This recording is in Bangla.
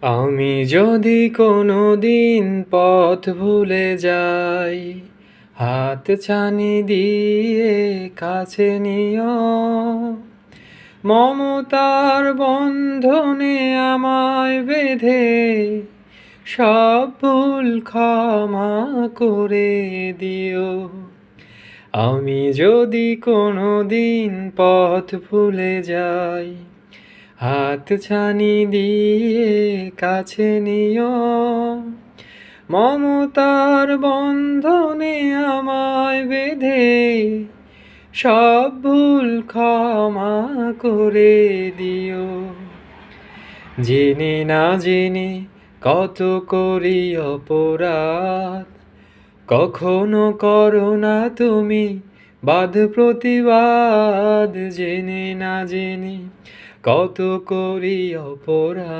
আমি যদি কোনো দিন পথ ভুলে যাই, হাত ছানি দিয়ে কাছে নিও। মমতার বন্ধনে আমায় বেঁধে সব ভুল ক্ষমা করে দিও। আমি যদি কোনো দিন পথ ভুলে যাই, হাত ছানি দিয়ে কাছে নিও। মমতার বন্ধনে আমায় বেঁধে সব ভুল ক্ষমা করে দিও। জেনে না জেনে কত করি অপরাধ, কখনো করো না তুমি বাদ প্রতিবাদ। জেনে না জেনে কত করি অপরাধ।